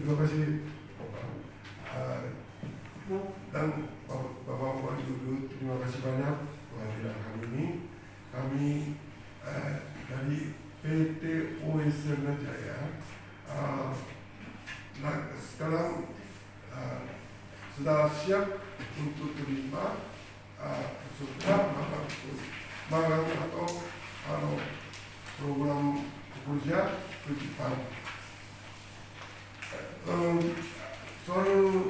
Terima kasih Bapak. Dan Bapak Ibu, terima kasih banyak kehadiran kali ini. Kami dari PT OSN Jaya sekarang sudah siap untuk terima magang atau program kerja ke Jepang. Soal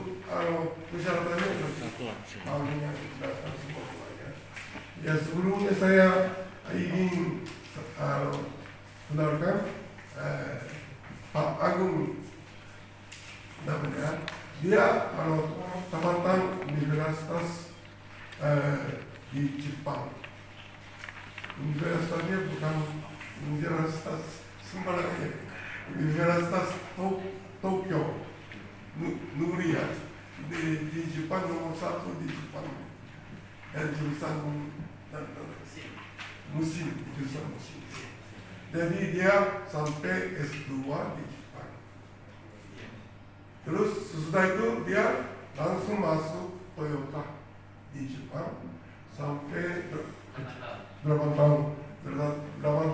persyaratannya malamnya sudah semuanya. Ya, sebelumnya saya ingin kenalkan Pak Agung namanya. Dia tamatan universitas di Jepang. Universitasnya bukan universitas sembarangan, Universitas Tokyo, Negeri ya, di Jepang nomor 1 di Jepang, dan jurusan musim. Jadi dia sampai S2 di Jepang. Terus sesudah itu dia langsung masuk Toyota di Jepang sampai 8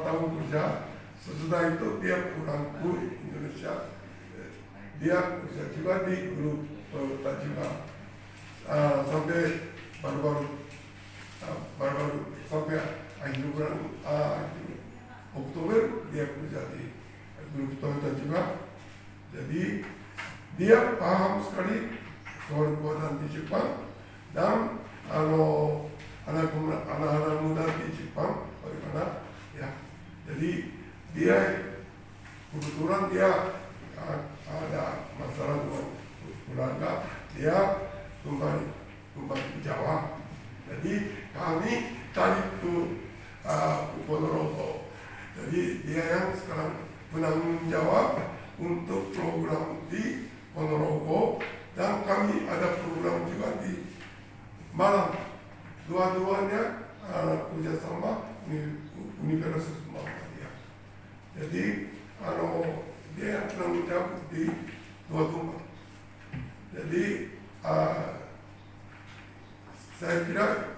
tahun kerja. Sesudah itu dia pulang ke Indonesia. Dia kerja juga di grup Toyota juga sampai baru-baru sampai akhir bulan Oktober dia kerja di grup Toyota juga. Jadi dia paham sekali soal buatan di Jepang dan anak-anak muda di Jepang bagaimana ya. Jadi dia kebetulan dia ada masalah dengan keluarga, dia kembali ke Jawa. Jadi kami cari ke Ponorogo. Jadi dia yang sekarang penanggung jawab untuk program di Ponorogo, dan kami ada program juga di Malang. Dua-duanya kerjasama Universitas Muhammadiyah. Jadi dia penanggung jawab di dua tempat. Jadi saya kira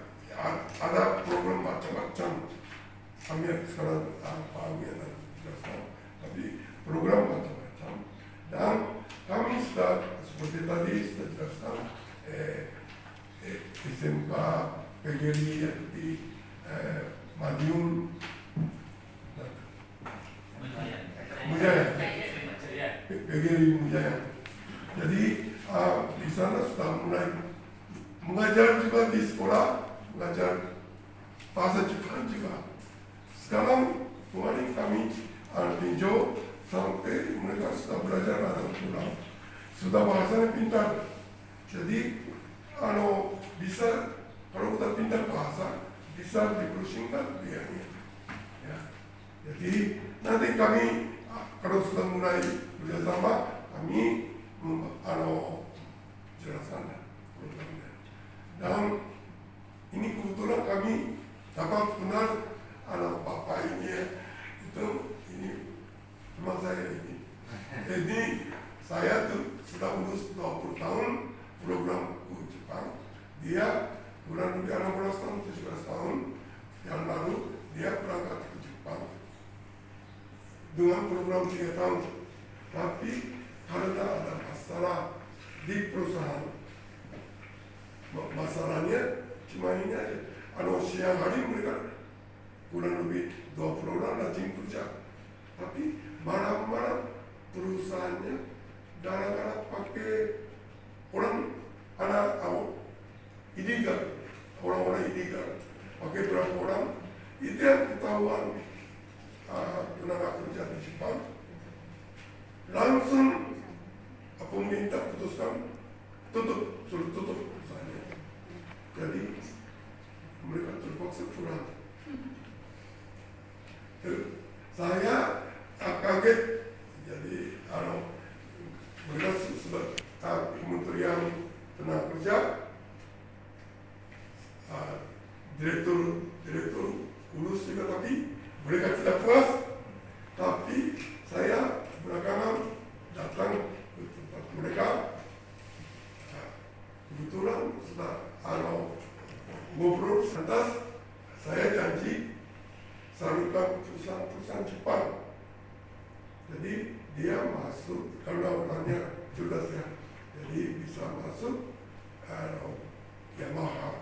ada program macam-macam. Kami sekarang pahami dan jelaskan, tapi program macam-macam. Dan kami sudah seperti tadi sudah jelaskan SMK PGRI di Madiun Mujaya, PGRI Mujaya. Jadi di sana sudah mulai mengajar juga di sekolah, mengajar bahasa Jepang juga. Sekarang kemarin kami tinjau sampai mereka sudah belajar ada pulang, sudah bahasanya pintar. Jadi bisa, kalau kita pintar bahasa bisa dipersingkat biayanya ya. Jadi nanti kami kalau sudah mulai bekerjasama, kami jelaskan programnya. Dan ini kebetulan kami dapat kenal bapak ini, ini teman saya ini. Jadi saya tuh sudah urus 20 tahun program ke Jepang. Dia kurang lebih 16 tahun, 17 tahun yang lalu dia berangkat ke Jepang dengan program 3 tahun. Tapi karena ada masalah di perusahaan, masalahnya cuma ini aja. Siang hari mereka kurang lebih 20 orang rajin kerja, tapi malam-malam perusahaannya kadang-kadang pakai orang illegal, orang-orang illegal, pakai berapa orang, itu yang ketahuan tenaga kerja di Jepang. Langsung pemerintah putuskan suruh tutup perusahaannya. Jadi mereka terpaksa pulang. Saya kaget. Jadi mereka sudah Kementerian Tenaga Kerja, direktur urus juga, tapi mereka tidak puas. Tapi saya belakangan datang ke tempat gaji salurkan perusahaan Jepang. Jadi dia masuk karena orangnya cerdas ya, jadi bisa masuk Yamaha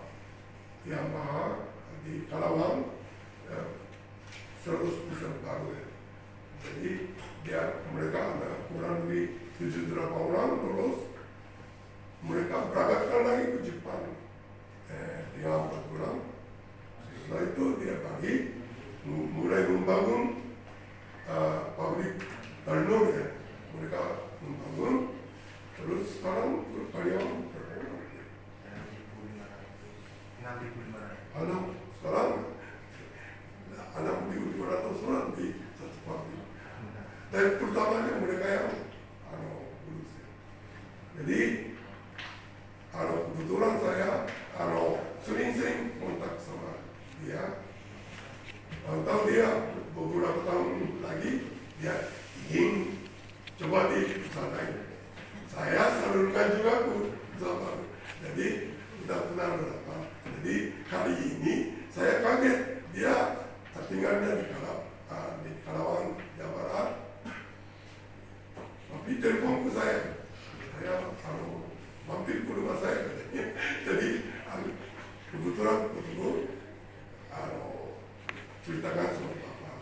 di Kalawang 100% baru ya. Jadi mereka ada kurang lebih 7-8 orang lulus, mereka berangkatkan lagi ke Jepang tinggal 4 bulan. Setelah itu dia balik mulai membangun pabrik Danone ya, mereka membangun, terus sekarang karyawan berapa? 6.500. Sekarang 6.500 orang di satu pabrik. Dan pertamanya mereka yang lulus ya. Jadi kebetulan saya sering kontak sama dia. Tahu dia beberapa tahun lagi dia ingin coba di perusahaan lain. Saya salurkan juga ke perusahaan baru. Jadi sudah kenal berapa. Jadi kali ini saya kaget dia tinggalnya di Kalawang, Jawa Barat. Tapi telepon ke saya mampir ke rumah saya katanya. Jadi kebetulan ceritakan sama Bapak.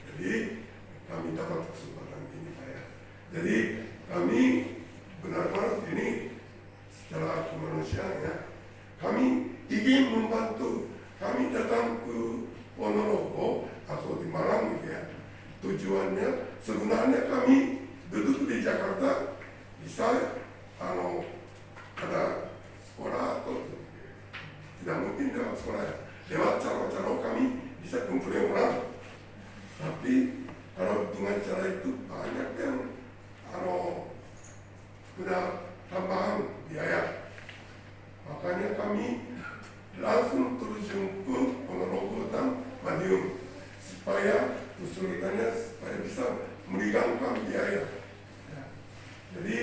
Jadi kami dapat kesempatan ini Pak ya. Jadi kami benar-benar ini secara kemanusiaan ya, kami ingin membantu. Kami datang ke Ponorogo atau di Malang gitu ya. Tujuannya sebenarnya kami duduk di Jakarta bisa ada sekolah atau tidak mungkin lewat sekolah ya. Lewat cara-cara kami bisa kumpulin orang. Tapi kalau dengan cara itu banyak yang sudah tambahan biaya. Makanya kami langsung terjun ke Ponorogo dan Madiun supaya kesulitannya supaya bisa meringankan biaya. Ya. Jadi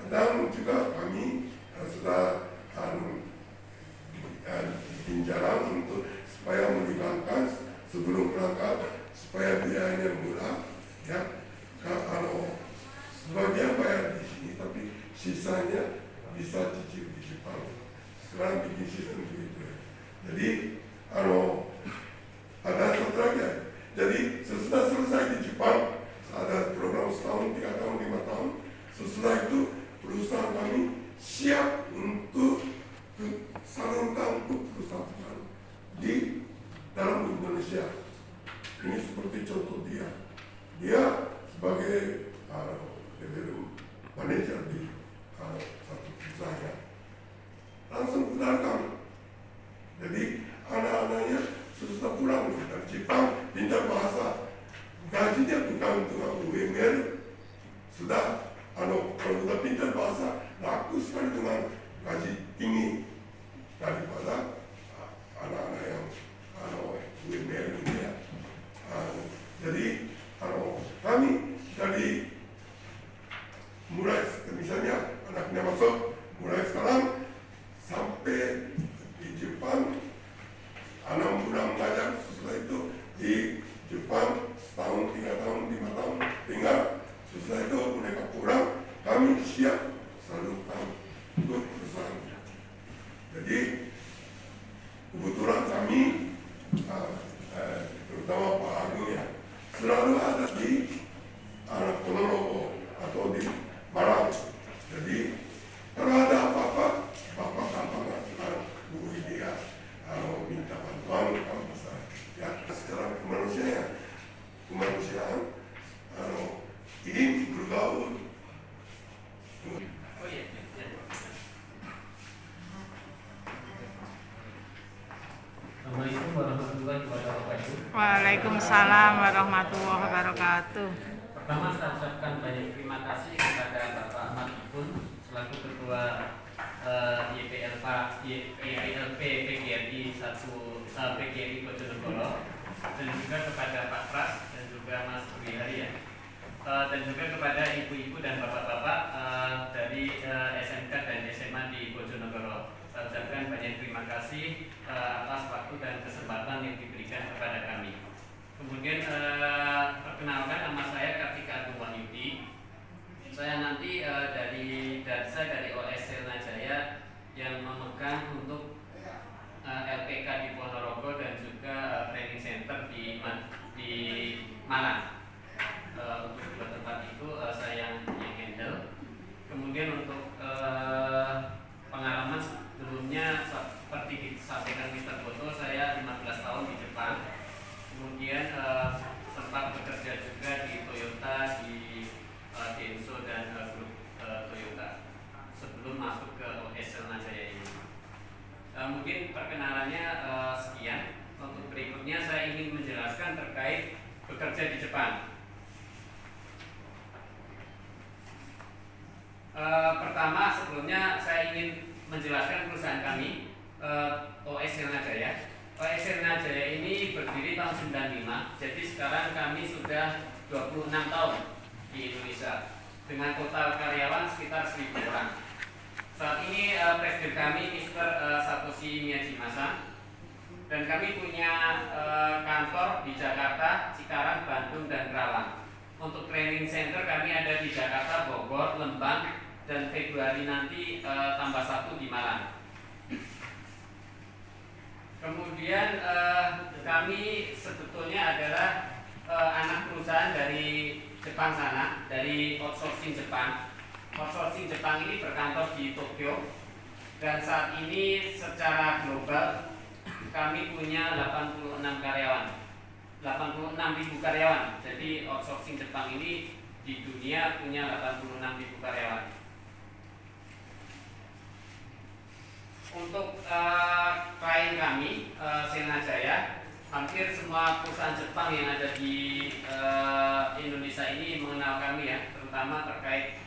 dan juga kami sudah bikin jalan untuk supaya meringankan sebelum berangkat supaya biayanya murah ya. Kalau sebagian bayar di sini tapi sisanya bisa cicil di Jepang. Sekarang bikin sistem begitu ya. Jadi ada satu lagi ya. Jadi sesudah selesai di Jepang ada program setahun, 3 tahun, 5 tahun. Sesudah itu perusahaan kami siap untuk salurkan ke perusahaan di dalam Indonesia. Ini seperti contoh dia sebagai level manager di satu perusahaan langsung benarkan. Jadi anak-anaknya sudah pulang dari Jepang, pintar bahasa, gajinya bukan untuk UMR, sudah kalau sudah pintar bahasa laku sekali dengan gaji tinggi daripada anak-anak yang UMR ini ya. Jadi kami dari mulai misalnya anaknya masuk mulai sekarang sampai di Jepang 6 bulan belajar, setelah itu di Jepang setahun, 3 tahun, 5 tahun tinggal, setelah itu mereka pulang, kami siap salurkan ke perusahaan. Jadi kebetulan kami terutama Pak Agung ya selalu ada di Ponorogo atau di Malang. Jadi kalau ada apa-apa, Bapak gampang hubungi dia, minta bantuan kalau bisa. Ya secara kemanusiaan ini bergaul. Assalamualaikum warahmatullahi wabarakatuh. Waalaikumsalam warahmatullahi wabarakatuh. Pertama saya ucapkan banyak terima kasih kepada Bapak Ahmad Ipun selaku Ketua YPLP PGRI 1 PGRI Bojonegoro, dan juga kepada Pak Pras dan juga Mas Wihari ya. Dan juga kepada ibu-ibu dan bapak-bapak dari SMK dan SMA di Bojonegoro. Saya ucapkan banyak terima kasih atas waktu dan kesempatan yang diberikan kemudian sempat bekerja juga di Toyota, di Denso dan grup Toyota sebelum masuk ke OS Selnajaya ini. Mungkin perkenalannya sekian. Untuk berikutnya saya ingin menjelaskan terkait bekerja di Jepang. Pertama, sebelumnya saya ingin menjelaskan perusahaan kami, OS Selnajaya. OS Selnajaya ini berdiri tahun 95, jadi sekarang kami sudah 26 tahun di Indonesia dengan total karyawan sekitar 1.000 orang. Saat ini presiden kami Mr. Satoshi Miyajimasa, dan kami punya kantor di Jakarta, Cikarang, Bandung, dan Kerawang. Untuk training center kami ada di Jakarta, Bogor, Lembang, dan Februari nanti tambah 1 di Malang. Kemudian kami sebetulnya adalah anak perusahaan dari Jepang sana, dari outsourcing Jepang. Outsourcing Jepang ini berkantor di Tokyo, dan saat ini secara global kami punya 86 karyawan, 86.000 karyawan. Jadi outsourcing Jepang ini di dunia punya 86.000 karyawan. Untuk klien kami, Selnajaya, hampir semua perusahaan Jepang yang ada di Indonesia ini mengenal kami ya, terutama terkait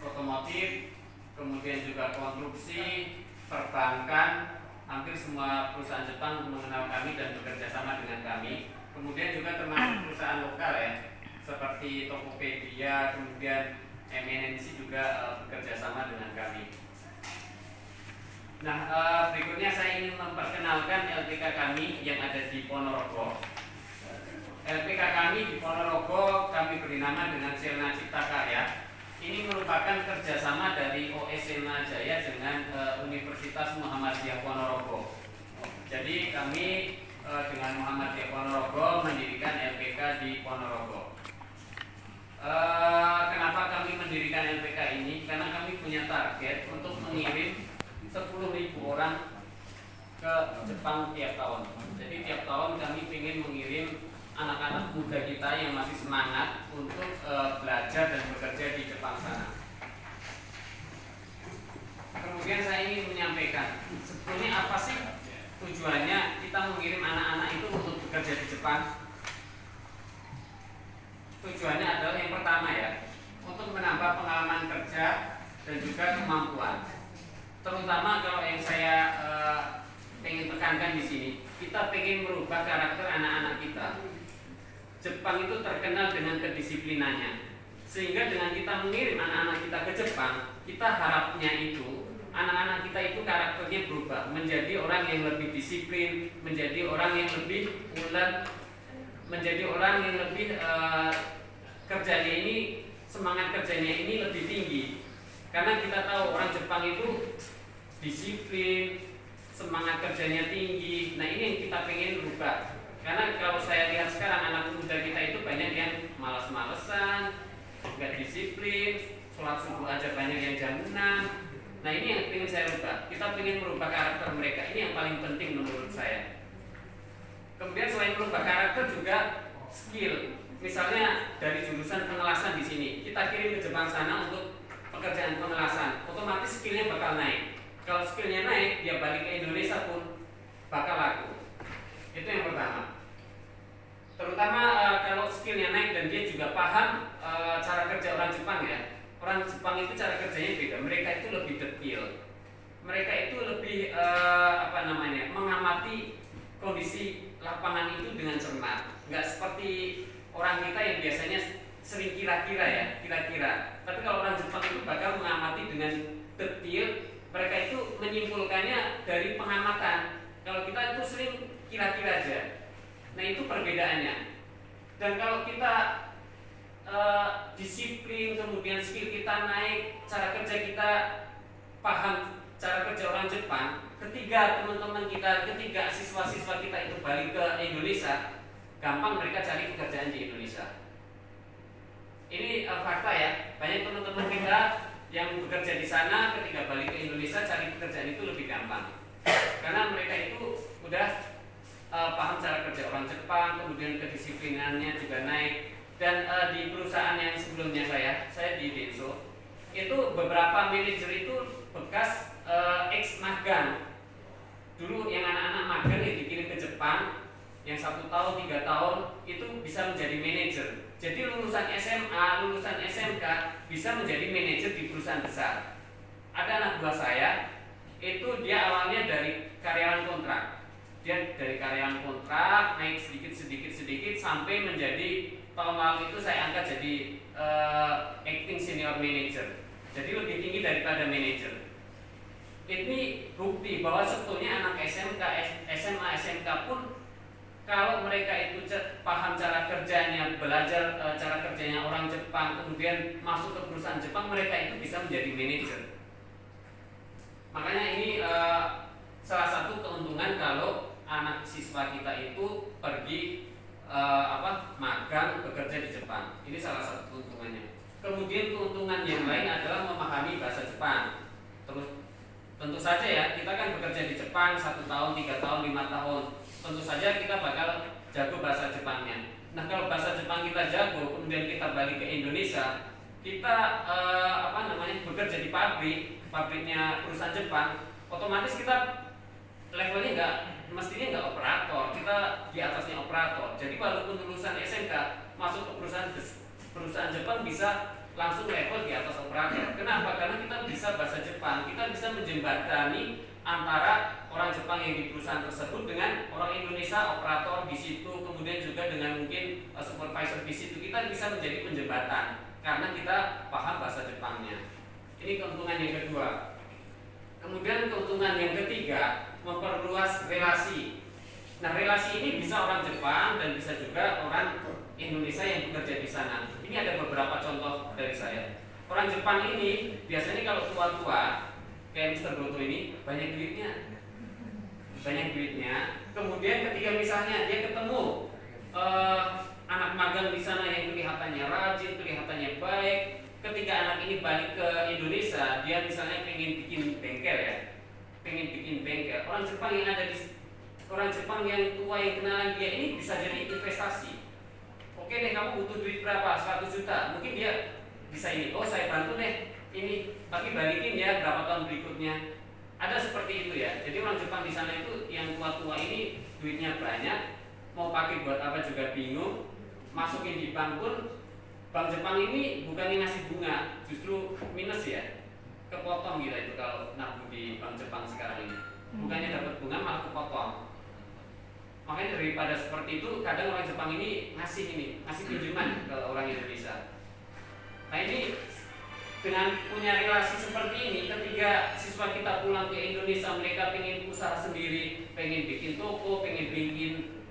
otomotif, kemudian juga konstruksi, perbankan. Hampir semua perusahaan Jepang mengenal kami dan bekerja sama dengan kami. Kemudian juga termasuk perusahaan lokal ya, seperti Tokopedia, kemudian MNC juga bekerja sama dengan kami. Nah, berikutnya saya ingin memperkenalkan LPK kami yang ada di Ponorogo. LPK kami di Ponorogo kami beri nama dengan Selna Cipta Karya. Ini merupakan kerjasama dari OS Selnajaya dengan Universitas Muhammadiyah Ponorogo. Jadi kami dengan Muhammadiyah Ponorogo mendirikan LPK di Ponorogo. Kenapa kami mendirikan LPK ini? Karena kami punya target untuk mengirim 10.000 orang ke Jepang tiap tahun. Jadi tiap tahun kami ingin mengirim anak-anak muda kita yang masih semangat untuk belajar dan bekerja di Jepang sana. Kemudian saya ingin menyampaikan sebetulnya apa sih tujuannya kita mengirim anak-anak itu untuk bekerja di Jepang. Tujuannya adalah yang pertama ya, untuk menambah pengalaman kerja dan juga kemampuan. Terutama kalau yang saya ingin tekankan di sini, kita ingin merubah karakter anak-anak kita. Jepang itu terkenal dengan kedisiplinannya, sehingga dengan kita mengirim anak-anak kita ke Jepang, kita harapnya itu anak-anak kita itu karakternya berubah menjadi orang yang lebih disiplin, menjadi orang yang lebih ulet, menjadi orang yang lebih kerjanya ini, semangat kerjanya ini lebih tinggi. Karena kita tahu orang Jepang itu disiplin, semangat kerjanya tinggi. Nah, ini yang kita pengen rubah. Karena kalau saya lihat sekarang anak muda kita itu banyak yang malas-malesan, nggak disiplin, sholat subuh aja banyak yang jam 6. Nah, ini yang ingin saya rubah. Kita ingin merubah karakter mereka. Ini yang paling penting menurut saya. Kemudian selain merubah karakter juga skill. Misalnya dari jurusan pengelasan di sini, kita kirim ke Jepang sana untuk pekerjaan pengelasan. Otomatis skillnya bakal naik. Kalau skillnya naik, dia balik ke Indonesia pun bakal laku. Itu yang pertama. Terutama kalau skillnya naik dan dia juga paham cara kerja orang Jepang ya. Orang Jepang itu cara kerjanya beda. Mereka itu lebih detail. Mereka itu lebih mengamati kondisi lapangan itu dengan cermat. Nggak seperti orang kita yang biasanya sering kira-kira ya, kira-kira. Tapi kalau orang Jepang itu bakal mengamati dengan detail. Mereka itu menyimpulkannya dari pengamatan. Kalau kita itu sering kira-kira aja. Nah, itu perbedaannya. Dan kalau kita disiplin, kemudian skill kita naik, cara kerja kita paham cara kerja orang Jepang, ketiga teman-teman kita, ketiga siswa-siswa kita itu balik ke Indonesia, gampang mereka cari pekerjaan di Indonesia. Ini fakta ya. Banyak teman-teman kita yang bekerja di sana ketika balik ke Indonesia cari pekerjaan itu lebih gampang. Karena mereka itu udah paham cara kerja orang Jepang, kemudian kedisiplinannya juga naik. Dan di perusahaan yang sebelumnya saya di Denso, itu beberapa manajer itu bekas ex magang. Dulu yang anak-anak magang yang dikirim ke Jepang, yang 1 tahun, 3 tahun itu bisa menjadi manajer. Jadi lulusan SMA, lulusan SMK bisa menjadi manajer di perusahaan besar. Ada anak buah saya, itu dia awalnya dari karyawan kontrak. Dia dari karyawan kontrak naik sedikit sampai menjadi tahun lalu itu saya angkat jadi acting senior manager. Jadi lebih tinggi daripada manager. Ini bukti bahwa sebetulnya anak SMK, SMA, SMK pun kalau mereka itu paham cara kerjanya, belajar cara kerjanya orang Jepang, kemudian masuk ke perusahaan Jepang, mereka itu bisa menjadi manajer. Makanya ini salah satu keuntungan kalau anak siswa kita itu pergi magang bekerja di Jepang. Ini salah satu keuntungannya. Kemudian keuntungan yang lain adalah memahami bahasa Jepang. Terus tentu saja ya, kita kan bekerja di Jepang 1 tahun, 3 tahun, 5 tahun. Tentu saja kita bakal jago bahasa Jepangnya. Nah, kalau bahasa Jepang kita jago, kemudian kita balik ke Indonesia, kita bekerja di pabriknya perusahaan Jepang, otomatis kita levelnya mestinya nggak operator, kita di atasnya operator. Jadi walaupun lulusan SMK masuk ke perusahaan Jepang bisa langsung level di atas operator. Kenapa? Karena kita bisa bahasa Jepang, kita bisa menjembatani antara orang Jepang yang di perusahaan tersebut dengan orang Indonesia operator di situ, kemudian juga dengan mungkin supervisor di situ. Kita bisa menjadi penjembatan karena kita paham bahasa Jepangnya. Ini keuntungan yang kedua. Kemudian keuntungan yang ketiga, memperluas relasi. Nah, relasi ini bisa orang Jepang dan bisa juga orang Indonesia yang bekerja di sana. Ini ada beberapa contoh dari saya. Orang Jepang ini biasanya kalau tua-tua kayak Mr. Goto ini banyak duitnya. Kemudian ketika misalnya dia ketemu anak magang di sana yang kelihatannya rajin, kelihatannya baik, ketika anak ini balik ke Indonesia, dia misalnya pengen bikin bengkel. Orang Jepang yang tua yang kenalan dia ini bisa jadi investasi. Oke deh, kamu butuh duit berapa? 100 juta. Mungkin dia bisa ini. Oh, saya bantu deh ini, tapi balikin ya berapa tahun berikutnya. Ada seperti itu ya. Jadi orang Jepang di sana itu yang tua-tua ini duitnya banyak, mau pakai buat apa juga bingung. Masukin di bank pun, bank Jepang ini bukannya ngasih bunga, justru minus ya. Kepotong gitu itu kalau nabung di bank Jepang sekarang ini. Bukannya dapat bunga malah kepotong. Makanya daripada seperti itu, kadang orang Jepang ini ngasih pinjaman ke orang Indonesia. Nah, ini dengan punya relasi seperti ini, ketika siswa kita pulang ke Indonesia, mereka pengen usaha sendiri, pengen bikin toko, pengen bikin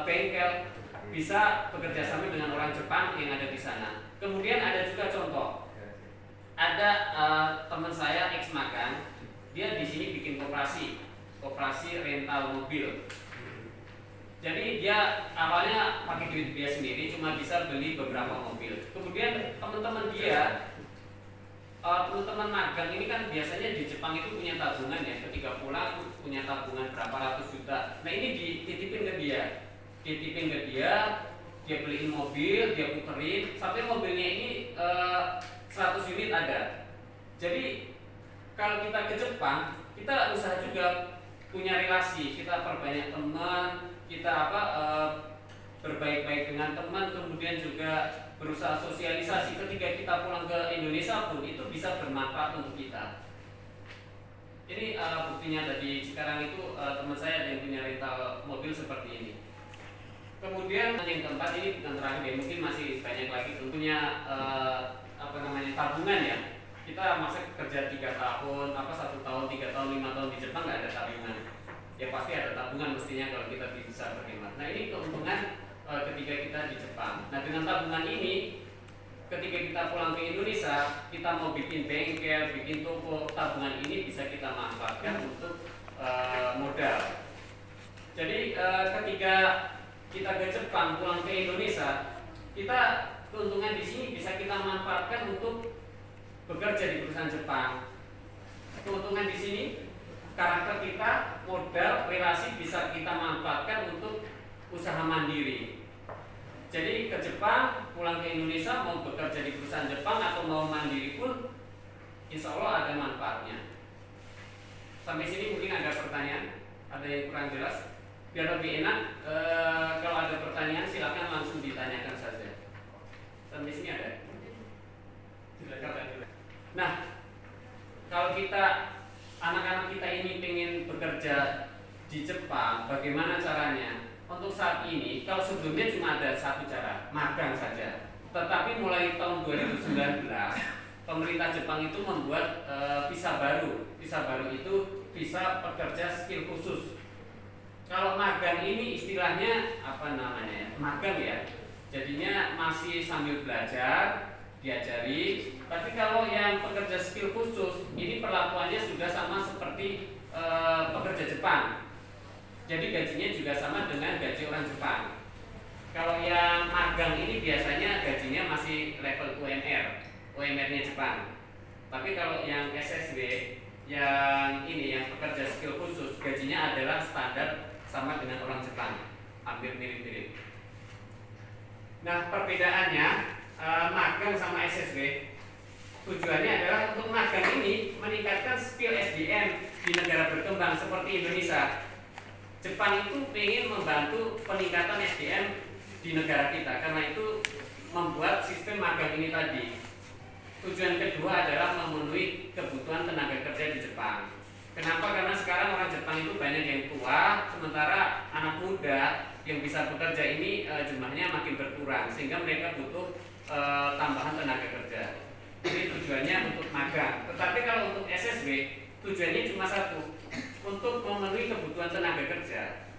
bengkel, bisa bekerja sama dengan orang Jepang yang ada di sana. Kemudian ada juga contoh, ada teman saya ex magang, dia di sini bikin koperasi rental mobil. Jadi dia awalnya pakai duit dia sendiri, cuma bisa beli beberapa mobil. Kemudian teman-teman magang ini kan biasanya di Jepang itu punya tabungan ya, ketika pulang punya tabungan berapa ratus juta. Nah, ini dititipin ke dia, dia beliin mobil, dia puterin sampai mobilnya ini 100 unit ada. Jadi kalau kita ke Jepang, kita usaha juga punya relasi, kita perbanyak teman, kita berbaik-baik dengan teman, kemudian juga berusaha sosialisasi. Ketika kita pulang ke Indonesia pun itu bisa bermanfaat untuk kita. Ini buktinya tadi sekarang itu teman saya yang punya rental mobil seperti ini. Kemudian yang keempat, ini bukan terakhir ya, mungkin masih banyak lagi tentunya tabungan ya. Kita masa kerja 3 tahun, 1 tahun, 3 tahun, 5 tahun di Jepang nggak ada tabungan. Ya pasti ada tabungan mestinya kalau kita bisa berhemat. Nah, ini keuntungan ketika kita di Jepang. Nah, dengan tabungan ini, ketika kita pulang ke Indonesia, kita mau bikin bengkel, bikin toko, tabungan ini bisa kita manfaatkan untuk modal. Jadi ketika kita ke Jepang, pulang ke Indonesia, kita keuntungan di sini bisa kita manfaatkan untuk bekerja di perusahaan Jepang. Keuntungan di sini karakter kita, modal, relasi bisa kita manfaatkan untuk usaha mandiri. Jadi ke Jepang, pulang ke Indonesia, mau bekerja di perusahaan Jepang atau mau mandiri pun, insya Allah ada manfaatnya. Sampai sini mungkin ada pertanyaan, ada yang kurang jelas. Biar lebih enak, kalau ada pertanyaan silakan langsung ditanyakan saja. Sampai sini ada? Nah, kalau kita anak-anak kita ini pengen bekerja di Jepang, bagaimana caranya? Untuk saat ini, kalau sebelumnya cuma ada satu cara, magang saja. Tetapi mulai tahun 2019, pemerintah Jepang itu membuat visa baru. Visa baru itu visa pekerja skill khusus. Kalau magang ini istilahnya apa namanya? Magang ya. Jadinya masih sambil belajar, diajari. Tapi kalau yang pekerja skill khusus, ini perlakuannya sudah sama seperti pekerja Jepang. Jadi gajinya juga sama dengan gaji orang Jepang. Kalau yang magang ini biasanya gajinya masih level UMR, UMR-nya Jepang. Tapi kalau yang SSW, yang ini yang pekerja skill khusus, gajinya adalah standar sama dengan orang Jepang, hampir mirip-mirip. Nah, perbedaannya magang sama SSW, tujuannya adalah untuk magang ini meningkatkan skill SDM di negara berkembang seperti Indonesia. Jepang itu ingin membantu peningkatan SDM di negara kita, karena itu membuat sistem magang ini tadi. Tujuan kedua adalah memenuhi kebutuhan tenaga kerja di Jepang. Kenapa? Karena sekarang orang Jepang itu banyak yang tua, sementara anak muda yang bisa bekerja ini jumlahnya makin berkurang, sehingga mereka butuh tambahan tenaga kerja. Jadi tujuannya untuk magang. Tetapi kalau untuk SSW, tujuannya cuma satu, untuk memenuhi kebutuhan tenaga kerja.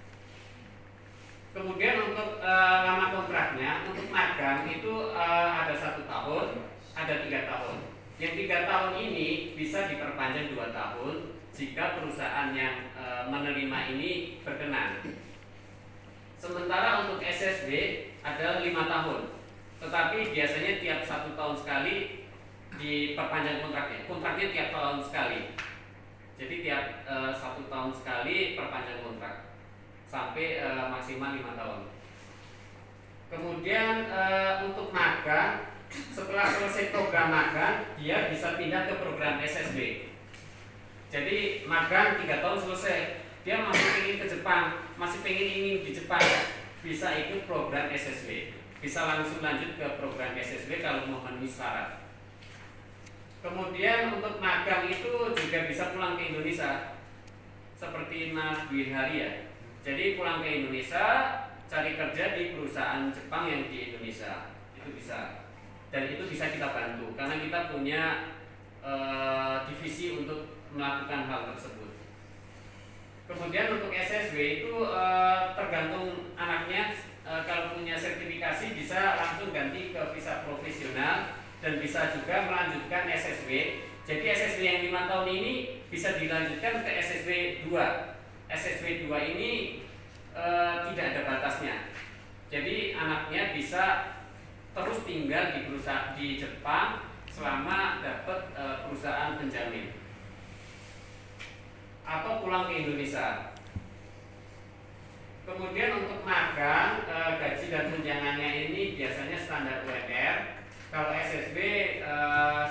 Kemudian untuk lama kontraknya, untuk magang itu ada 1 tahun, ada 3 tahun. Yang 3 tahun ini bisa diperpanjang 2 tahun jika perusahaan yang menerima ini berkenan. Sementara untuk SSW adalah 5 tahun, tetapi biasanya tiap 1 tahun sekali diperpanjang kontraknya. Kontraknya tiap tahun sekali. Jadi tiap 1 tahun sekali perpanjang kontrak sampai maksimal 5 tahun. Kemudian untuk magang, setelah selesai program magang, dia bisa pindah ke program SSW. Jadi magang 3 tahun selesai, dia masih ingin ke Jepang, masih ingin di Jepang, bisa ikut program SSW, bisa langsung lanjut ke program SSW kalau memenuhi syarat. Kemudian untuk magang itu juga bisa pulang ke Indonesia, seperti Mas Dwi Hari ya. Jadi pulang ke Indonesia, cari kerja di perusahaan Jepang yang di Indonesia, itu bisa. Dan itu bisa kita bantu, karena kita punya divisi untuk melakukan hal tersebut. Kemudian untuk SSW itu tergantung anaknya, kalau punya sertifikasi bisa langsung ganti ke visa profesional, dan bisa juga melanjutkan SSW. Jadi SSW yang 5 tahun ini bisa dilanjutkan ke SSW 2. SSW 2 ini tidak ada batasnya. Jadi anaknya bisa terus tinggal di perusahaan di Jepang selama dapat perusahaan penjamin, atau pulang ke Indonesia. Kemudian untuk magang, gaji dan tunjangannya ini biasanya standar UMR. Kalau SSB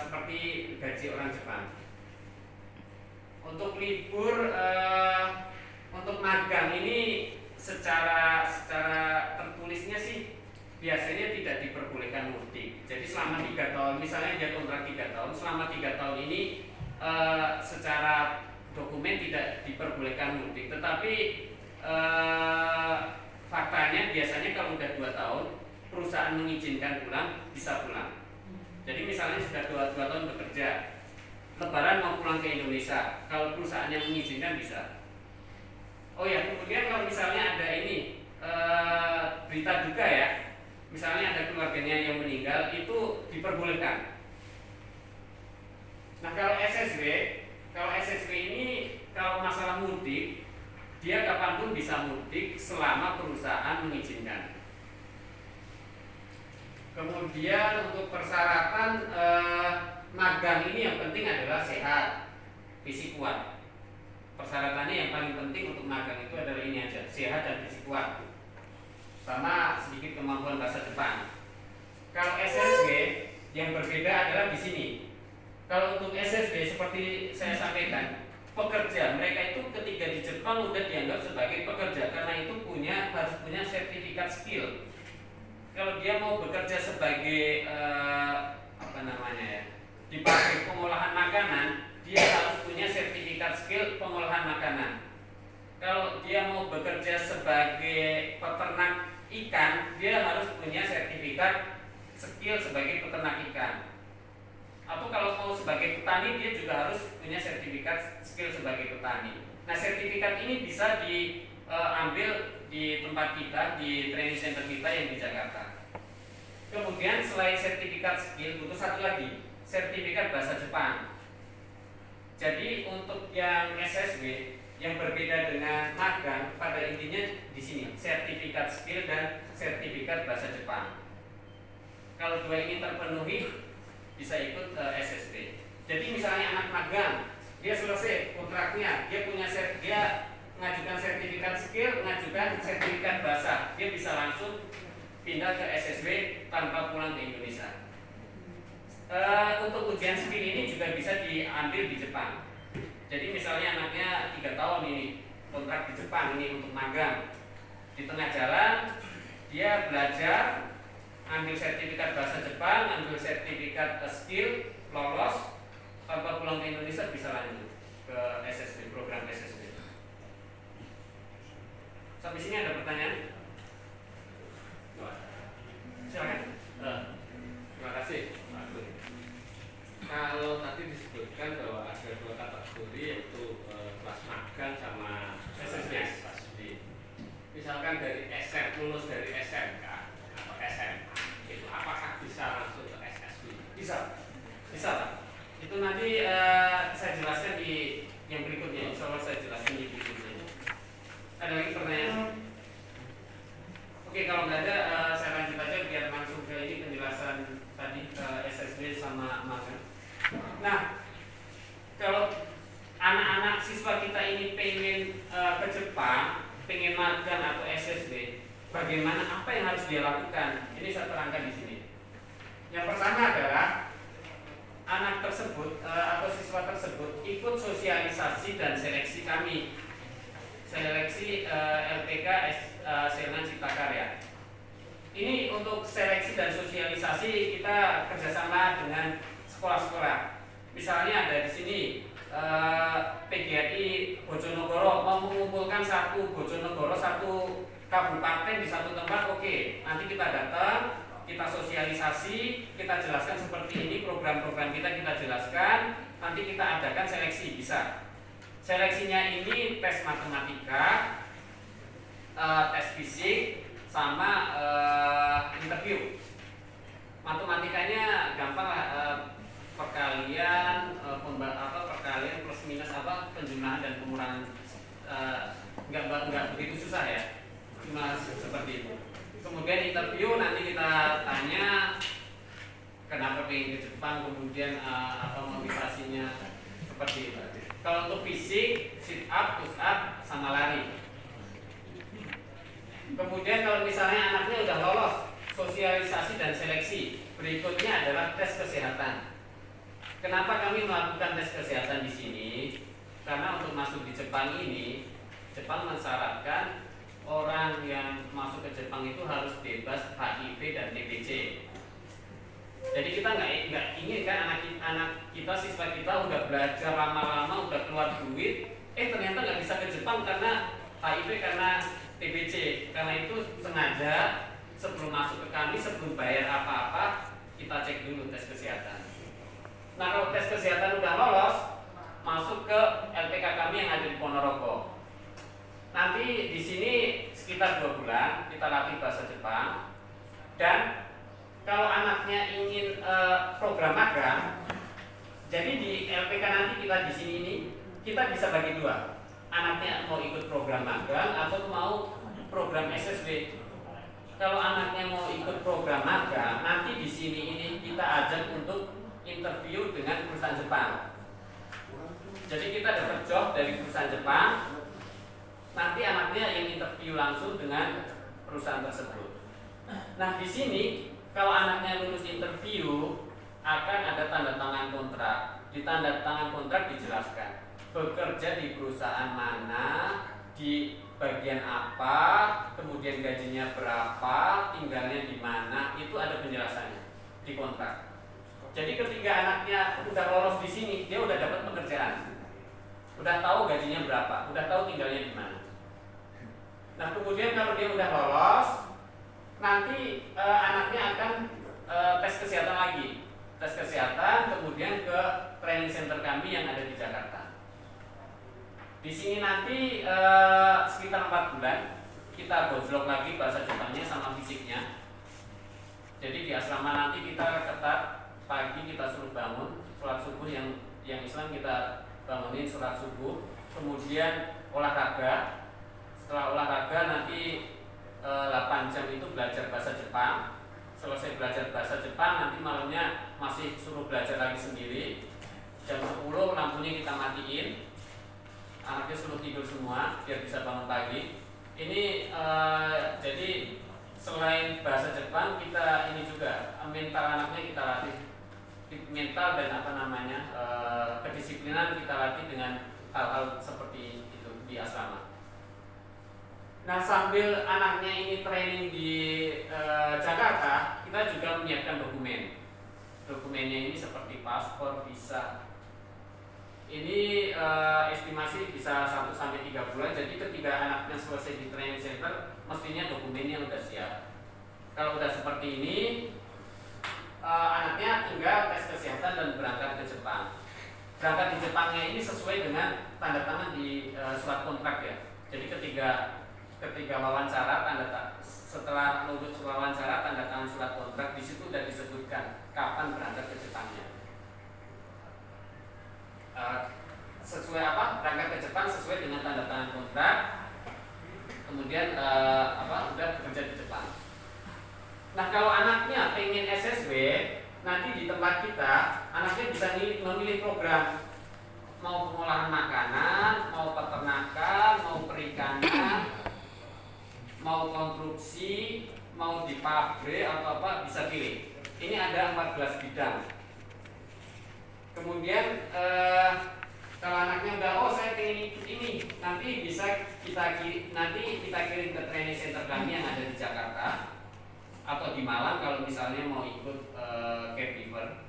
seperti gaji orang Jepang. Untuk libur, untuk magang ini secara tertulisnya sih biasanya tidak diperbolehkan mudik. Jadi selama 3 tahun, misalnya dia kontrak 3 tahun, selama 3 tahun ini secara dokumen tidak diperbolehkan mudik. Tetapi faktanya biasanya kalau udah 2 tahun perusahaan mengizinkan pulang, bisa pulang. Jadi misalnya sudah 2 tahun bekerja, Lebaran mau pulang ke Indonesia, kalau perusahaannya mengizinkan bisa. Oh ya, kemudian kalau misalnya ada ini berita duka ya, misalnya ada keluarganya yang meninggal, itu diperbolehkan. Nah kalau SSW ini kalau masalah mudik, dia kapanpun bisa mudik selama perusahaan mengizinkan. Kemudian untuk persyaratan magang ini yang penting adalah sehat, fisik kuat. Persyaratannya yang paling penting untuk magang itu adalah ini aja, sehat dan fisik kuat, sama sedikit kemampuan bahasa Jepang. Kalau SSB yang berbeda adalah di sini. Kalau untuk SSB seperti saya sampaikan, pekerja mereka itu ketika di Jepang udah dianggap sebagai pekerja karena itu harus punya sertifikat skill. Kalau dia mau bekerja sebagai di pabrik pengolahan makanan, dia harus punya sertifikat skill pengolahan makanan. Kalau dia mau bekerja sebagai peternak ikan, dia harus punya sertifikat skill sebagai peternak ikan. Atau kalau mau sebagai petani, dia juga harus punya sertifikat skill sebagai petani. Nah, sertifikat ini bisa diambil di tempat kita, di training center kita yang di Jakarta. Kemudian selain sertifikat skill, butuh satu lagi, sertifikat bahasa Jepang. Jadi untuk yang SSB yang berbeda dengan magang, pada intinya di sini sertifikat skill dan sertifikat bahasa Jepang. Kalau dua ini terpenuhi, bisa ikut SSB. Jadi misalnya anak magang, dia selesai kontraknya, dia mengajukan sertifikat skill, mengajukan sertifikat bahasa, dia bisa langsung pindah ke SSB tanpa pulang ke Indonesia. Untuk ujian skill ini juga bisa diambil di Jepang. Jadi misalnya anaknya 3 tahun ini kontrak di Jepang ini untuk magang, di tengah jalan dia belajar, ambil sertifikat bahasa Jepang, ambil sertifikat skill, lolos, tanpa pulang ke Indonesia bisa lanjut ke SSB, program SSB. Sampai sini ada pertanyaan? Silakan. Terima kasih. Kalau tadi disebutkan bahwa ada 2 kategori, yaitu kelas magang sama SSB. Misalkan dari lulus dari SMK atau SMA, itu apakah bisa langsung ke SSB? Bisa Pak. Itu nanti saya jelaskan di yang berikutnya. Insya Allah saya jelaskan di berikutnya. Ada lagi pertanyaan? Oke, kalau nggak ada saya lanjut aja biar langsung ke ini penjelasan tadi SSB sama magang. Nah, kalau anak-anak siswa kita ini pengen ke Jepang, pengen magang atau SSB, bagaimana, apa yang harus dia lakukan? Ini saya terangkan di sini. Yang pertama adalah anak tersebut atau siswa tersebut ikut sosialisasi dan seleksi kami, seleksi LPK Selna Cipta Karya. Ini untuk seleksi dan sosialisasi kita kerjasama dengan sekolah-sekolah. Misalnya ada di sini PGRI Bojonegoro mau mengumpulkan satu Bojonegoro, satu kabupaten di satu tempat. Oke, nanti kita datang, kita sosialisasi, kita jelaskan seperti ini program-program kita jelaskan, nanti kita adakan seleksi. Bisa. Seleksinya ini tes matematika, tes fisik, sama interview. Matematikanya gampang lah, perkalian, perkalian plus minus penjumlahan dan pengurangan, nggak begitu susah ya, cuma seperti itu. Kemudian interview nanti kita tanya kenapa pengen ke Jepang, kemudian apa motivasinya, seperti itu. Kalau untuk fisik, sit up, push up, sama lari. Kemudian kalau misalnya anaknya udah lolos sosialisasi dan seleksi, berikutnya adalah tes kesehatan. Kenapa kami melakukan tes kesehatan di sini? Karena untuk masuk di Jepang ini, Jepang mensyaratkan orang yang masuk ke Jepang itu harus bebas HIV dan TBC. Jadi kita nggak ingin kan anak kita, siswa kita udah belajar lama-lama, udah keluar duit, ternyata nggak bisa ke Jepang karena HIV, karena TBC. Karena itu sengaja sebelum masuk ke kami, sebelum bayar apa-apa, kita cek dulu tes kesehatan. Nah, kalau tes kesehatan udah lolos, masuk ke LPK kami yang ada di Ponorogo. Nanti di sini sekitar 2 bulan kita latih bahasa Jepang. Dan kalau anaknya ingin program magang, jadi di LPK nanti kita di sini ini kita bisa bagi 2. Anaknya mau ikut program magang atau mau program SSB. Kalau anaknya mau ikut program magang, nanti di sini ini kita ajak untuk interview dengan perusahaan Jepang. Jadi kita dapat job dari perusahaan Jepang, nanti anaknya yang interview langsung dengan perusahaan tersebut. Nah di sini kalau anaknya lulus interview akan ada tanda tangan kontrak. Di tanda tangan kontrak dijelaskan bekerja di perusahaan mana, di bagian apa, kemudian gajinya berapa, tinggalnya di mana, itu ada penjelasannya di kontrak. Jadi ketika anaknya udah lolos di sini, dia udah dapat pekerjaan, udah tahu gajinya berapa, udah tahu tinggalnya di mana. Nah kemudian kalau dia udah lolos, nanti anaknya akan tes kesehatan lagi, tes kesehatan, kemudian ke training center kami yang ada di Jakarta. Di sini nanti sekitar 4 bulan kita gojlok lagi bahasa Jepangnya sama fisiknya. Jadi di asrama nanti kita ketat, pagi kita suruh bangun sholat subuh, yang Islam kita bangunin sholat subuh, kemudian olahraga. Setelah olahraga nanti 8 jam itu belajar bahasa Jepang. Selesai belajar bahasa Jepang nanti malamnya masih suruh belajar lagi sendiri. Jam 10 lampunya kita matiin, anaknya suruh tidur semua biar bisa bangun pagi. Ini jadi selain bahasa Jepang kita ini juga mental anaknya kita latih, mental dan kedisiplinan kita latih dengan hal-hal seperti itu di asrama. Nah sambil anaknya ini training di Jakarta, kita juga menyiapkan dokumen. Dokumennya ini seperti paspor, visa. Ini estimasi bisa 1-3 bulan. Jadi ketika anaknya selesai di training center, mestinya dokumennya udah siap. Kalau udah seperti ini, anaknya tinggal tes kesehatan dan berangkat ke Jepang. Berangkat di Jepangnya ini sesuai dengan tanda tangan di surat kontrak ya. Jadi ketika wawancara, setelah lulus wawancara tanda tangan surat kontrak, di situ sudah disebutkan kapan berangkat ke Jepangnya. Sesuai berangkat ke Jepang sesuai dengan tanda tangan kontrak, kemudian udah bekerja di Jepang. Nah kalau anaknya pengen SSW, nanti di tempat kita anaknya bisa memilih program, mau pengolahan makanan, mau peternakan, mau perikanan, mau konstruksi, mau di pabrik atau apa, bisa pilih. Ini ada 14 bidang. Kemudian kalau anaknya udah saya pengen ikut ini, nanti bisa kita kirim ke training center kami yang ada di Jakarta atau di Malang kalau misalnya mau ikut caregiver.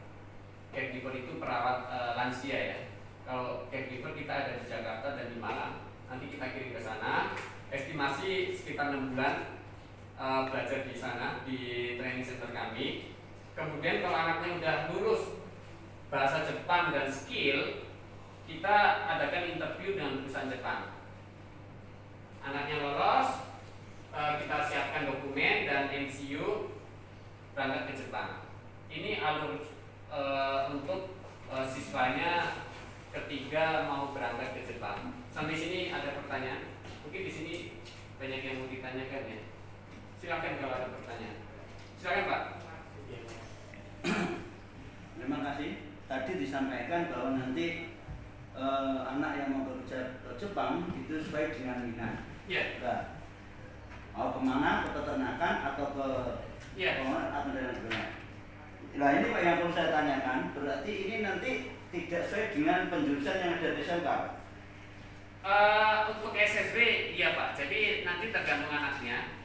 Caregiver itu perawat lansia ya. Kalau caregiver kita ada di Jakarta dan di Malang, nanti kita kirim ke sana. Estimasi sekitar 6 bulan belajar di sana di training center kami. Kemudian kalau anaknya udah lulus bahasa Jepang dan skill, kita adakan interview dengan perusahaan Jepang. Anaknya lolos, kita siapkan dokumen dan MCU, berangkat ke Jepang. Ini alur untuk siswanya ketiga mau berangkat ke Jepang. Sampai sini ada pertanyaan? Mungkin di sini banyak yang mau ditanyakan ya. Silakan kalau ada pertanyaan. Silakan Pak. Terima kasih. Tadi disampaikan bahwa nanti anak yang mau bekerja ke Jepang itu sesuai dengan minat. Iya. Nah, mau kemana, ke peternakan atau ke pengolahan atau dan sebagainya. Nah ini Pak yang perlu saya tanyakan, berarti ini nanti tidak sesuai dengan penjurusan yang ada di SMK. Untuk SSB iya Pak. Jadi nanti tergantung anaknya.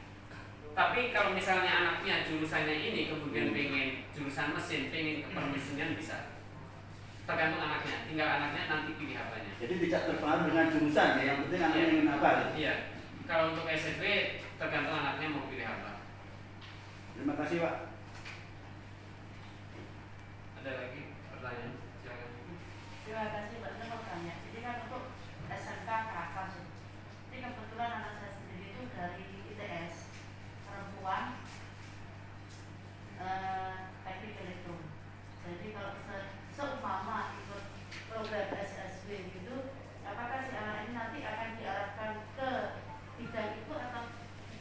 Tapi kalau misalnya anaknya jurusannya ini kemudian pengen jurusan mesin, pengen ke permesinan bisa. Tergantung anaknya, tinggal anaknya nanti pilih apanya. Jadi tidak terpengaruh dengan jurusan ya, yang penting anaknya ingin apa ya? Iya. Kalau untuk SSB tergantung anaknya mau pilih apa. Terima kasih Pak. Ada lagi pertanyaan? Silakan. Terima kasih Pak, saya mau tanya. Jadi kan untuk SMK Kerapas, ini kebetulan anak saya sendiri itu dari ITS perempuan teknik elektro. Jadi kalau seumpama ikut program SSB gitu, apakah si anak ini nanti akan diarahkan ke bidang itu atau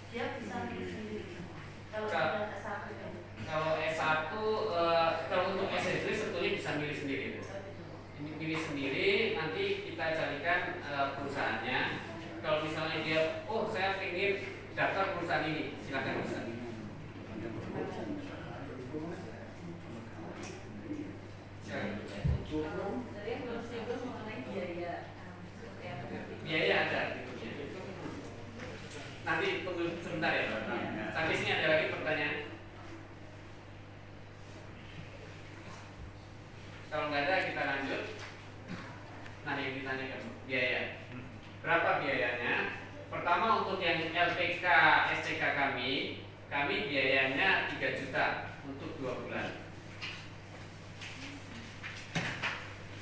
dia bisa pilih sendiri? Kalau sudah S1 itu. kami biayanya 3 juta untuk 2 bulan.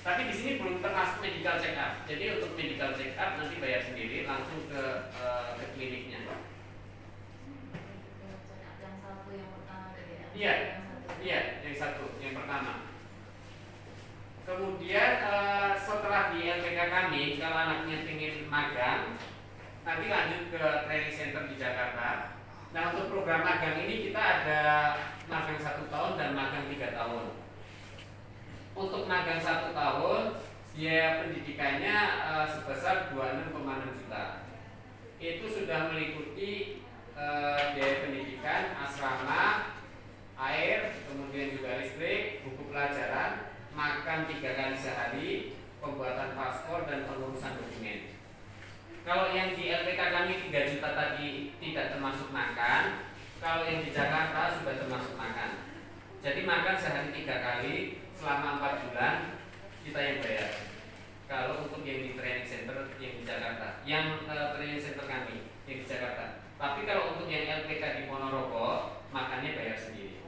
Tapi di sini belum termasuk medical check up. Jadi untuk medical check up nanti bayar sendiri langsung ke kliniknya. Yang satu yang pertama tadi ya. Iya. Yang satu. Iya, yang satu, yang pertama. Kemudian setelah di LPK kami, kalau anaknya ingin magang, nanti lanjut ke training center di Jakarta. Nah, untuk program magang ini kita ada magang 1 tahun dan magang 3 tahun. Untuk magang 1 tahun, biaya pendidikannya sebesar 26,6 juta. Itu sudah meliputi biaya pendidikan, asrama, air, kemudian juga listrik, buku pelajaran, makan 3 kali sehari, pembuatan paspor dan pengurusan dokumen. Kalau yang di LPK kami 3 juta tadi tidak termasuk makan, kalau yang di Jakarta sudah termasuk makan. Jadi makan sehari 3 kali selama 4 bulan kita yang bayar. Kalau untuk yang di training center yang di Jakarta, yang training center kami yang di Jakarta. Tapi kalau untuk yang LPK di Ponorogo, makannya bayar sendiri.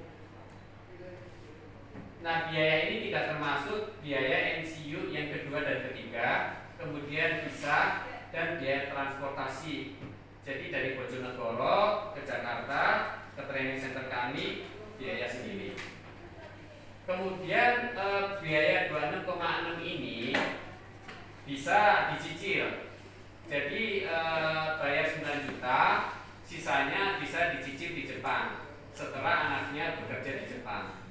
Nah, biaya ini tidak termasuk biaya MCU yang kedua dan ketiga, kemudian visa dan biaya transportasi. Jadi dari Bojonegoro ke Jakarta ke training center kami biaya sendiri. Kemudian biaya 26,6 ini bisa dicicil. Jadi bayar 9 juta, sisanya bisa dicicil di Jepang setelah anaknya bekerja di Jepang.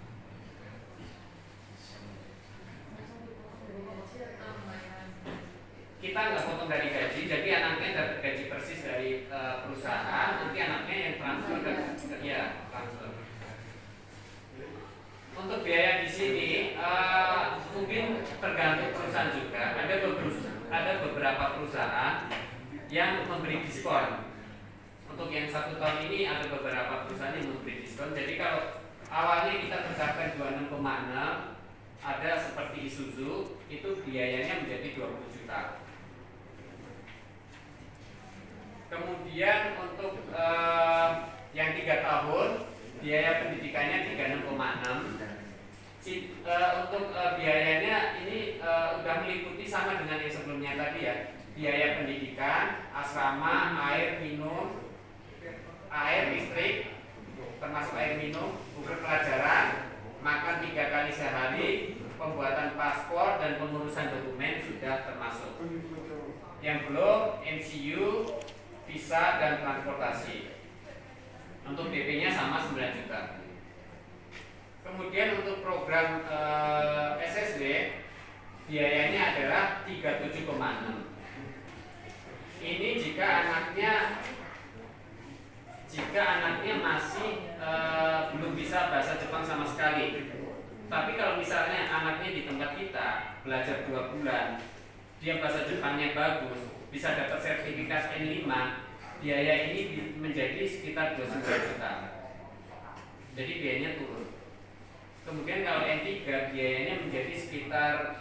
Kita nggak potong dari gaji, jadi anaknya dapat gaji persis dari perusahaan, nanti anaknya yang transfer ke transfer. Untuk biaya di sini mungkin tergantung perusahaan juga. Ada beberapa perusahaan yang memberi diskon. Untuk yang 1 tahun ini ada beberapa perusahaan yang memberi diskon. Jadi kalau awalnya kita tercapai 26,6, ada seperti Isuzu, itu biayanya menjadi 20 juta. Kemudian untuk yang 3 tahun biaya pendidikannya 36,6. Untuk biayanya ini udah meliputi sama dengan yang sebelumnya tadi ya. Biaya pendidikan, asrama, air minum, air listrik, termasuk air minum, buku pelajaran, makan 3 kali sehari, pembuatan paspor dan pengurusan dokumen sudah termasuk. Yang belum MCU, visa dan transportasi. Untuk DP-nya sama 9 juta. Kemudian untuk program SSW biayanya adalah 37,6. Ini jika anaknya masih belum bisa bahasa Jepang sama sekali. Tapi kalau misalnya anaknya di tempat kita belajar 2 bulan, dia bahasa Jepangnya bagus, bisa dapat sertifikat N5, biaya ini menjadi sekitar 29 juta. Jadi biayanya turun. Kemudian kalau N3 biayanya menjadi sekitar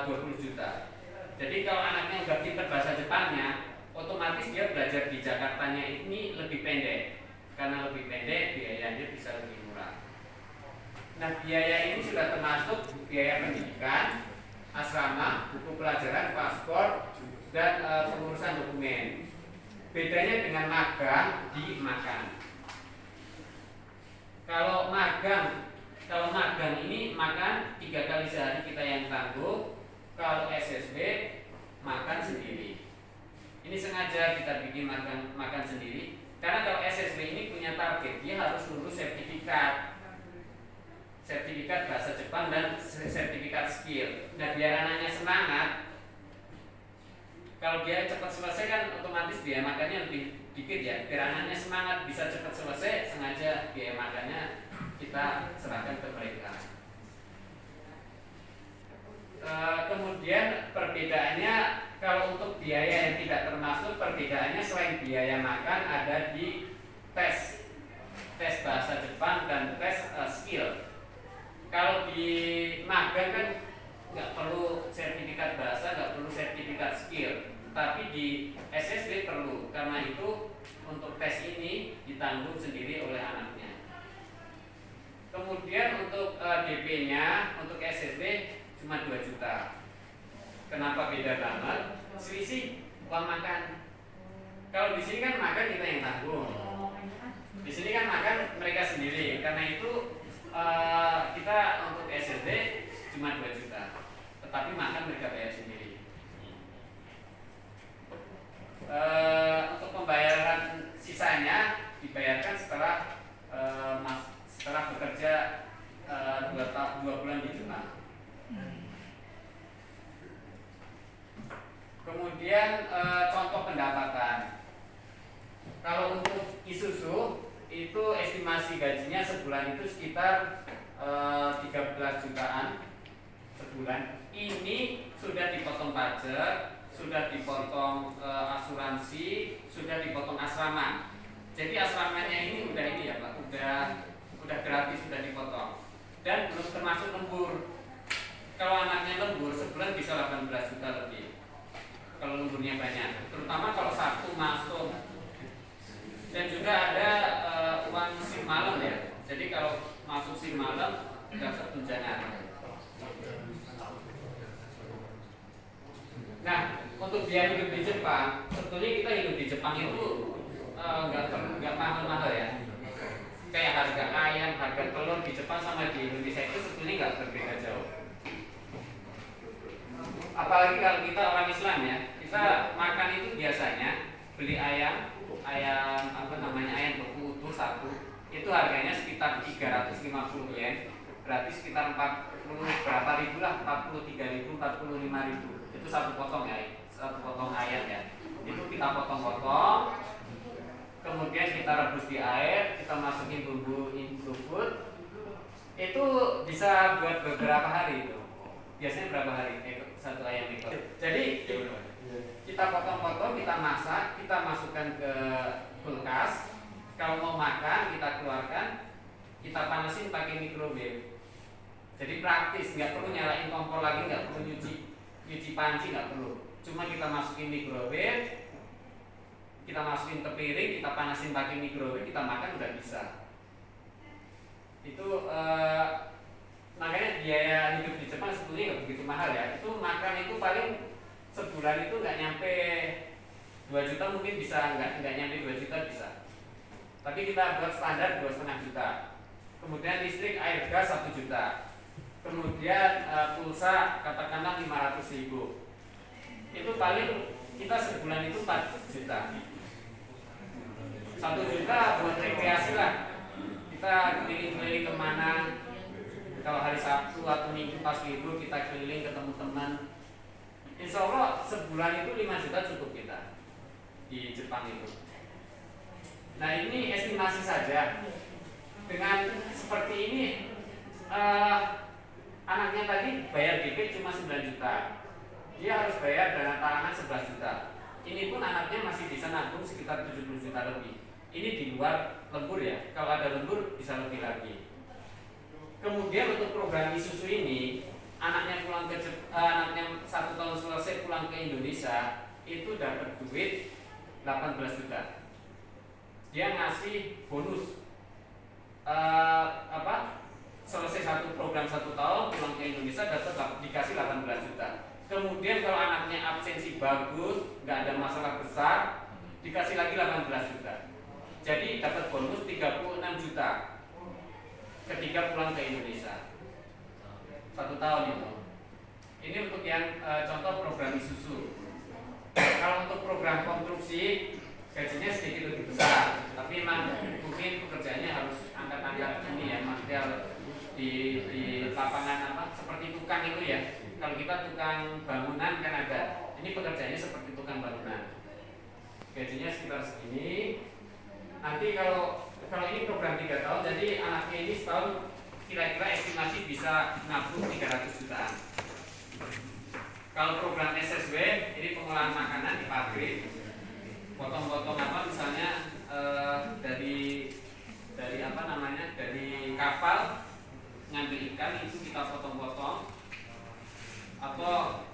20 juta. Jadi kalau anaknya udah pintar bahasa Jepangnya, otomatis dia belajar di Jakartanya ini lebih pendek. Karena lebih pendek biayanya bisa lebih murah. Nah, biaya ini sudah termasuk biaya pendidikan, asrama, buku pelajaran, paspor, dan pengurusan dokumen. Bedanya dengan magang di makan. Kalau magang ini makan 3 kali sehari kita yang tanggung. Kalau SSB makan sendiri. Ini sengaja kita bikin makan sendiri karena kalau SSB ini punya target, dia harus lulus sertifikat bahasa Jepang dan sertifikat skill. Nah, biar anaknya semangat, kalau dia cepat selesai kan otomatis biaya makannya lebih dikit ya. Biar anaknya semangat bisa cepat selesai, sengaja biaya makannya kita serahkan ke mereka. Kemudian perbedaannya kalau untuk biaya yang tidak termasuk, perbedaannya selain biaya makan ada di tes bahasa Jepang dan tes skill. Kalau di magang kan nggak perlu sertifikat bahasa, nggak perlu sertifikat skill, tapi di SSB perlu. Karena itu untuk tes ini ditanya ditanggung sendiri oleh anaknya. Kemudian untuk DP-nya untuk SSD cuma 2 juta. Kenapa beda banget? Selisih uang makan. Kalau di sini kan makan kita yang tanggung. Di sini kan makan mereka sendiri. Karena itu kita untuk SSD cuma 2 juta. Tetapi makan mereka bayar sendiri. Untuk pembayaran sisanya dibayarkan setelah bekerja 2 bulan di Jepang. Kemudian contoh pendapatan. Kalau untuk Isuzu itu estimasi gajinya sebulan itu sekitar 13 jutaan sebulan. Ini sudah dipotong pajak, sudah dipotong asuransi, sudah dipotong asrama. Jadi asramanya ini udah ini ya Pak, udah gratis, sudah dipotong. Dan belum termasuk lembur. Kalau anaknya lembur sebulan bisa 18 juta lebih. Kalau lemburnya banyak, terutama kalau Sabtu masuk. Dan juga ada uang shift malam ya. Jadi kalau masuk shift malam dapat tunjangan. Nah, untuk biaya hidup di Jepang, sebetulnya kita hidup di Jepang itu nggak mahal-mahal ya. Kayak harga ayam, harga telur di Jepang sama di Indonesia itu sebetulnya nggak berbeda jauh. Apalagi kalau kita orang Islam ya, kita makan itu biasanya beli ayam beku utuh satu, itu harganya sekitar 350 yen, berarti sekitar 40 berapa ribu lah, 43.000, 45.000. Itu satu potong ya, satu potong ayam ya. Itu kita potong-potong, kemudian kita rebus di air, kita masukin bumbu Indofood. Itu bisa buat beberapa hari itu. Biasanya berapa hari satu ayam itu. Jadi kita potong-potong, kita masak, kita masukkan ke kulkas. Kalau mau makan kita keluarkan, kita panasin pakai microwave. Jadi praktis, nggak perlu nyalain kompor lagi, nggak perlu nyuci panci, nggak perlu. Cuma kita masukin microwave, kita masukin ke piring, kita panasin pakai microwave, kita makan udah bisa. Itu makanya biaya hidup di Jepang sebetulnya nggak begitu mahal ya. Itu makan itu paling sebulan itu nggak nyampe 2 juta, mungkin bisa nggak nyampe 2 juta bisa. Tapi kita buat standar 2,5 juta. Kemudian listrik, air, gas 1 juta. Kemudian pulsa katakanlah 500.000. Itu paling kita sebulan itu 4 juta. 1 juta buat rekreasi lah. Kita keliling-keliling kemana. Kalau hari Sabtu atau Minggu pas libur kita keliling ketemu teman. Insya Allah sebulan itu 5 juta cukup kita di Jepang itu. Nah ini estimasi saja. Dengan seperti ini anaknya tadi bayar DP cuma 9 juta. Dia harus bayar dana talangan 11 juta. Ini pun anaknya masih bisa nabung sekitar 70 juta lebih. Ini di luar lembur ya. Kalau ada lembur bisa lebih lagi. Kemudian untuk program Isuzu ini, anaknya 1 tahun selesai pulang ke Indonesia itu dapat duit 18 juta. Dia ngasih bonus selesai program 1 tahun pulang ke Indonesia dikasih 18 juta. Kemudian kalau anaknya absensi bagus, nggak ada masalah besar, dikasih lagi 18 juta. Jadi dapat bonus 36 juta ketika pulang ke Indonesia 1 tahun itu. Ini untuk yang contoh program Isuzu. Kalau untuk program konstruksi gajinya sedikit lebih besar, tapi memang mungkin pekerjaannya harus angkat-angkat ini ya, material di lapangan seperti tukang itu ya. Kalau kita tukang bangunan kan ada, ini pekerjaannya seperti tukang bangunan. Gajinya sekitar segini. Nanti kalau ini program 3 tahun, jadi anaknya ini setahun kira-kira estimasi bisa nabung 300 jutaan. Kalau program SSW, ini pengolahan makanan di pabrik, potong-potong misalnya dari kapal ngambil ikan itu kita potong-potong, atau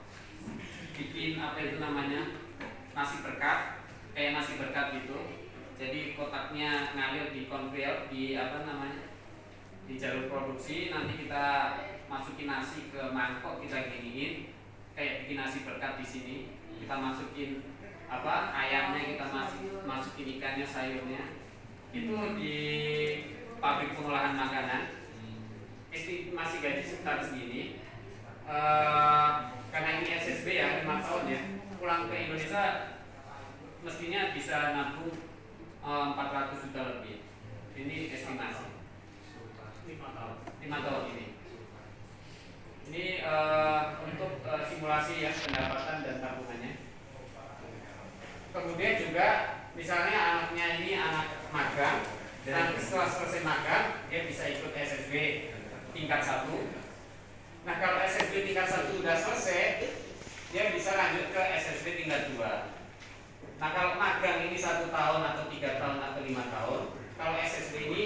bikin nasi berkat, kayak nasi berkat gitu. Jadi kotaknya ngalir di konveyor, di apa namanya, di jalur produksi. Nanti kita masukin nasi ke mangkok, kita giniin kayak bikin nasi berkat di sini. Kita masukin apa ayamnya, kita masukin ikannya, sayurnya. Itu di pabrik pengolahan makanan. Masih gaji sekitar segini. Karena ini SSB ya, 5 tahun ya. Pulang ke Indonesia mestinya bisa nabung 400 juta lebih. Ini estimasi 5 tahun ini. Ini untuk simulasi ya pendapatan dan tabungannya. Kemudian juga misalnya anaknya ini anak magang, dan setelah selesai magang dia bisa ikut SSB tingkat 1. Nah kalau SSB tingkat 1 sudah selesai, dia bisa lanjut ke SSB tingkat 2. Nah kalau magang ini 1 tahun atau 3 tahun atau 5 tahun, kalau SSB ini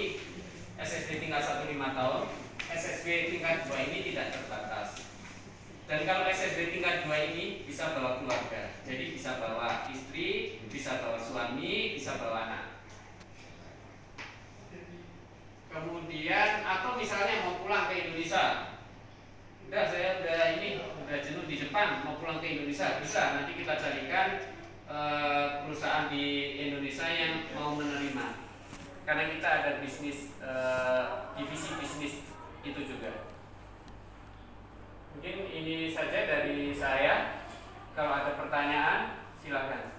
SSB tingkat 1 5 tahun, SSB tingkat 2 ini tidak terbatas. Dan kalau SSB tingkat 2 ini bisa bawa keluarga, jadi bisa bawa istri, bisa bawa suami, bisa bawa anak. Kemudian atau misalnya mau pulang ke Indonesia, saya udah jenuh di Jepang, mau pulang ke Indonesia, bisa. Nanti kita carikan perusahaan di Indonesia yang mau menerima, karena kita ada bisnis divisi bisnis itu juga. Mungkin ini saja dari saya. Kalau ada pertanyaan silakan.